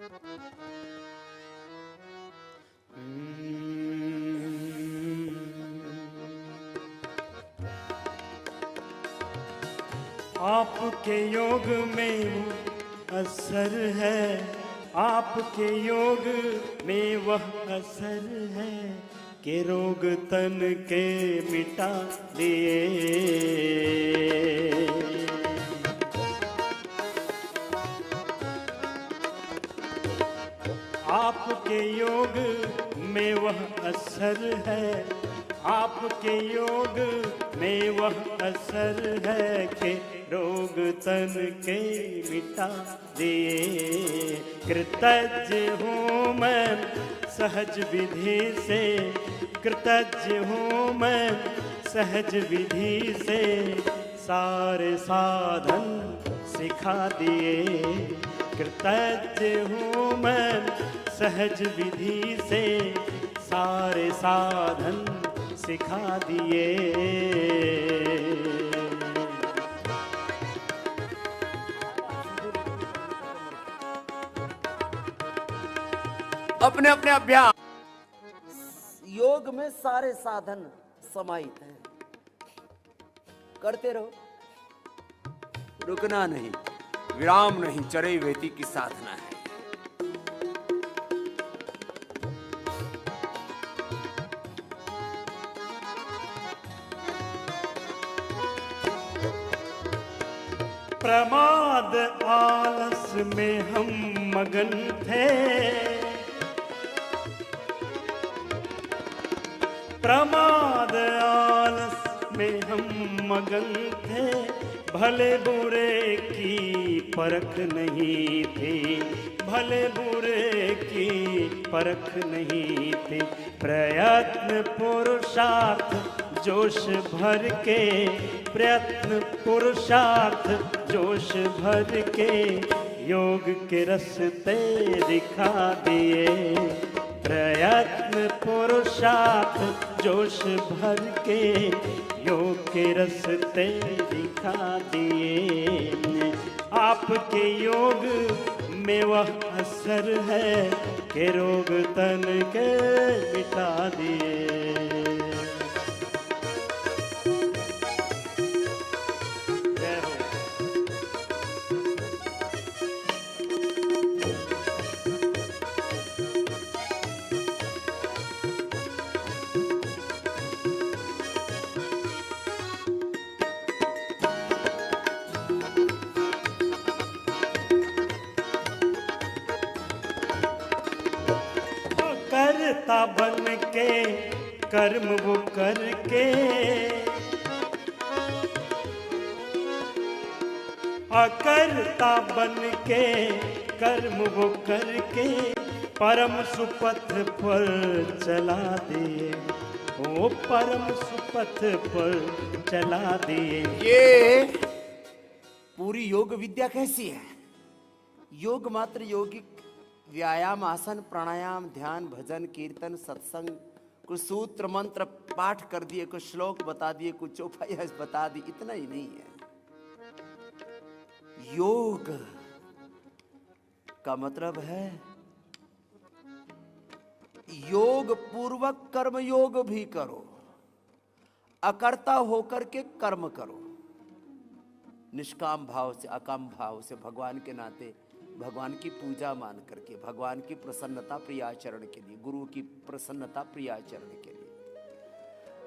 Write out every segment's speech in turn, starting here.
आपके योग में असर है, आपके योग में वह असर है कि रोग तन के मिटा दिए। आपके योग में वह असर है, आपके योग में वह असर है कि रोग तन के मिटा दिए। कृतज्ञ हूँ मैं सहज विधि से, कृतज्ञ हूँ मैं सहज विधि से, सारे साधन सिखा दिए। कृतज्ञ हूँ मैं सहज विधि से, सारे साधन सिखा दिए। अपने अपने अभ्यास योग में सारे साधन समाहित हैं, करते रहो, रुकना नहीं, विराम नहीं, चरई वेती की साधना है। प्रमाद आलस में हम मगन थे, प्रमाद आलस में हम मगन थे, भले बुरे की परख नहीं थी, भले बुरे की परख नहीं थी। प्रयत्न पुरुषार्थ जोश भर के, प्रयत्न पुरुषार्थ जोश भर के, योग के रस्ते दिखा दिए। प्रयत्न पुरुषार्थ जोश भर के, योग के रस्ते दिखा दिए। आपके योग में वह असर है कि रोग तन के मिटा दिए। करता बन के कर्म वो करके, अकर्ता बन के कर्म वो करके, परम सुपथ पर चला दिए, ओ परम सुपथ पर चला दिए। ये पूरी योग विद्या कैसी है? योग मात्र यौगिक व्यायाम, आसन, प्राणायाम, ध्यान, भजन, कीर्तन, सत्संग, कुछ सूत्र मंत्र पाठ कर दिए, कुछ श्लोक बता दिए, कुछ चौपाई बता दी, इतना ही नहीं है। योग का मतलब है योग पूर्वक कर्म योग भी करो, अकर्ता होकर के कर्म करो, निष्काम भाव से, अकाम भाव से, भगवान के नाते, भगवान की पूजा मान करके, भगवान की प्रसन्नता प्रियाचरण के लिए, गुरु की प्रसन्नता प्रियाचरण के लिए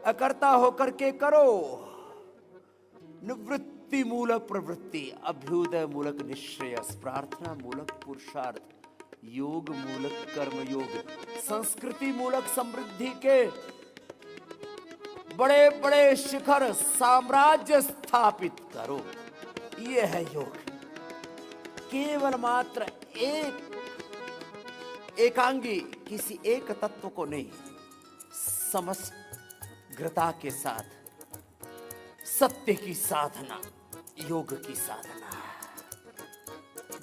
अकर्ता होकर के करो। निवृत्ति मूलक प्रवृत्ति, अभ्युदय मूलक निश्रेयस, प्रार्थना मूलक पुरुषार्थ, योग मूलक कर्म योग, संस्कृति मूलक समृद्धि के बड़े बड़े शिखर साम्राज्य स्थापित करो। यह है योग। केवल मात्र एकांगी किसी एक तत्व को नहीं, समग्रता के साथ सत्य की साधना योग की साधना।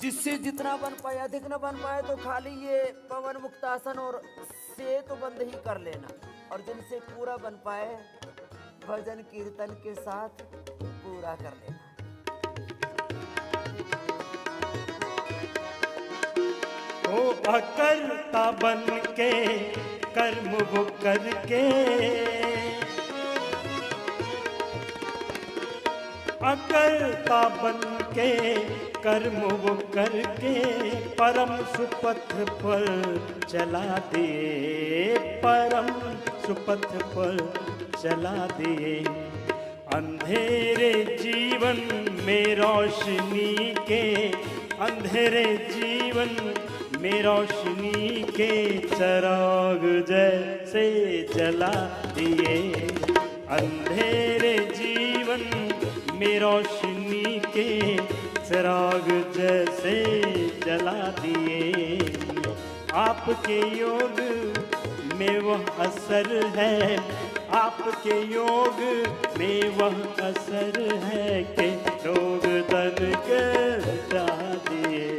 जिससे जितना बन पाए, अधिक न बन पाए तो खाली ये पवन मुक्तासन और से तो बंद ही कर लेना, और जिनसे पूरा बन पाए भजन कीर्तन के साथ पूरा कर लेना। ओ अकर्ता बन के कर्म वो करके, अकर्ता बन के कर्म वो करके परम सुपथ पर चला दिए, परम सुपथ पर चला दिए। अंधेरे जीवन में रोशनी के, अंधेरे जीवन में रोशनी के चिराग जैसे जला दिए, अंधेरे जीवन में रोशनी के चिराग जैसे जला दिए। आपके योग में वह असर है, आपके योग में वह असर है कि रोग तन के हटा दिए।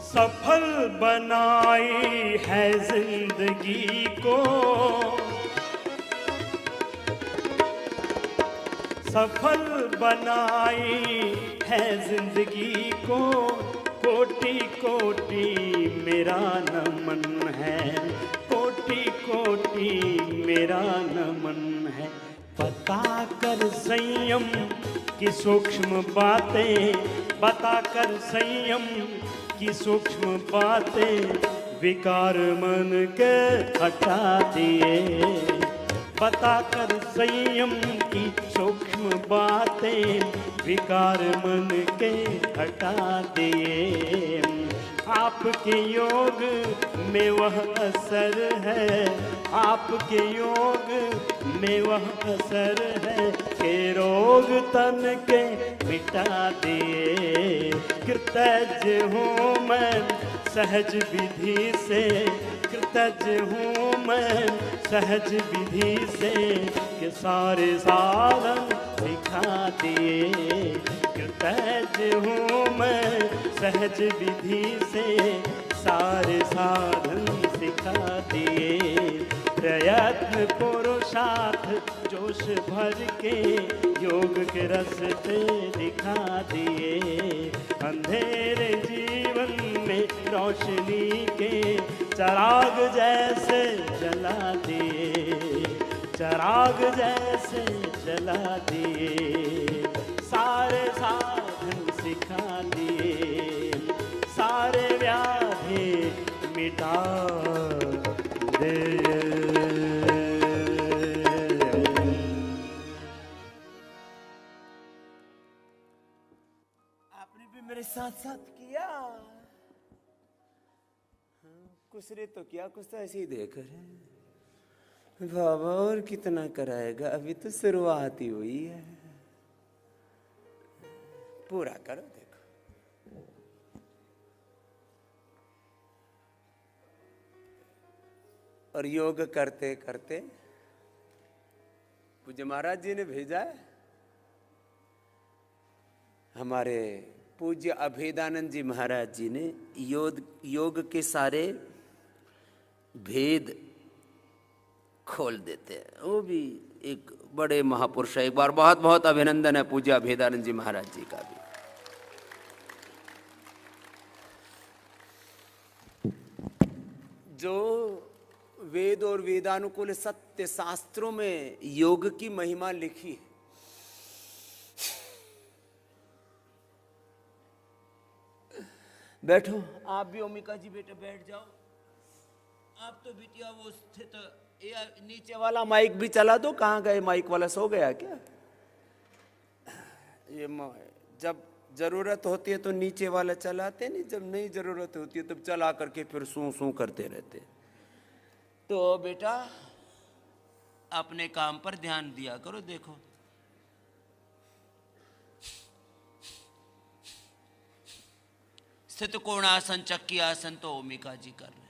सफल बनाई है जिंदगी को, सफल बनाई है जिंदगी को, कोटि कोटि मेरा नमन है, कोटि कोटि मेरा नमन है। बताकर संयम की सूक्ष्म बातें, बताकर संयम की सूक्ष्म बातें विकार मन के हटा दिए, बताकर संयम की सूक्ष्म बातें विकार मन के हटा दिए। आपके योग में वह असर है, आपके योग में वह असर है कि रोग तन के मिटा दिए। कृतज्ञ हूँ मैं सहज विधि से, कृतज्ञ हूँ मैं सहज विधि से कि सारे साधन सिखा दिए। कृतज्ञ हूँ मैं सहज विधि से सारे साधन सिखा दिए। प्रयत्न पुरुषार्थ जोश भर के योग के रास्ते दिखा दिए। अंधेरे जीवन में रोशनी के चिराग जैसे जला दिए, चिराग जैसे जला दिए। सारे साधन सिखा दिए, सारे व्याधि मिटा दे। आपने भी मेरे साथ साथ किया, कुछ रे तो किया, कुछ तो ऐसे ही देख रहे बाबा। और कितना कराएगा, अभी तो शुरुआत ही हुई है। पूरा करो देखो। और योग करते करते पूज्य महाराज जी ने भेजा है, हमारे पूज्य अभेदानंद जी महाराज जी ने योग के सारे भेद खोल देते हैं। वो भी एक बड़े महापुरुष है। एक बार बहुत बहुत अभिनंदन है पूज्य अभेदानंद जी महाराज जी का भी। जो वेद और वेदानुकूल सत्य शास्त्रों में योग की महिमा लिखी है, बैठो आप भी ओमिका जी, बेटे बैठ जाओ। आप तो बिटिया वो स्थित, नीचे वाला माइक भी चला दो। कहाँ गए माइक वाला, सो गया क्या? ये जब जरूरत होती है तो नीचे वाला चलाते नहीं, जब नहीं जरूरत होती है तब चला करके फिर सू सू करते रहते। तो बेटा अपने काम पर ध्यान दिया करो। देखो स्थित कोणासन, चक्की आसन तो ओमिका जी कर रहे हैं।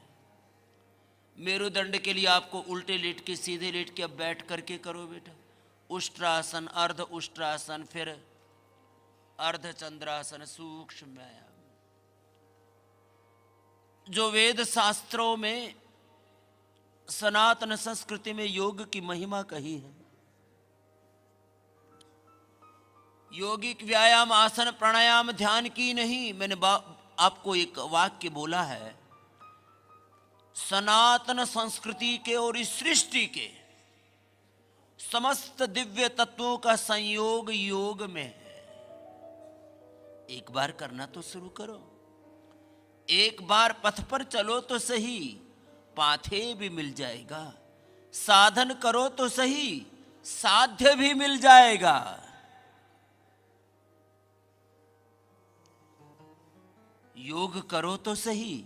मेरुदंड के लिए आपको उल्टे लेट के, सीधे लेट के, अब बैठ करके करो बेटा। उष्ट्रासन, अर्ध उष्ट्रासन, फिर अर्ध चंद्रासन, सूक्ष्म व्यायाम। जो वेद शास्त्रों में, सनातन संस्कृति में योग की महिमा कही है, योगिक व्यायाम, आसन, प्राणायाम, ध्यान की नहीं। मैंने आपको एक वाक्य बोला है, सनातन संस्कृति के और इस सृष्टि के समस्त दिव्य तत्वों का संयोग योग में है। एक बार करना तो शुरू करो, एक बार पथ पर चलो तो सही, पाथे भी मिल जाएगा। साधन करो तो सही, साध्य भी मिल जाएगा। योग करो तो सही,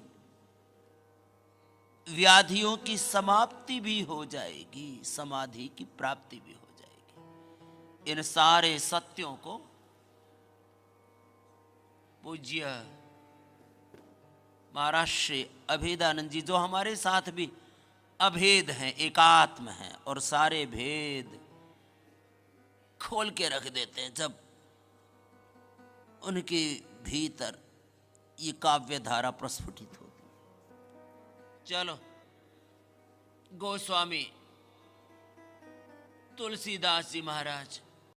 व्याधियों की समाप्ति भी हो जाएगी, समाधि की प्राप्ति भी हो जाएगी। इन सारे सत्यों को पूज्य महाराज श्री अभेदानंद जी, जो हमारे साथ भी अभेद हैं, एकात्म हैं और सारे भेद खोल के रख देते हैं, जब उनके भीतर ये काव्य धारा प्रस्फुटित होती। चलो, गोस्वामी तुलसीदास जी महाराज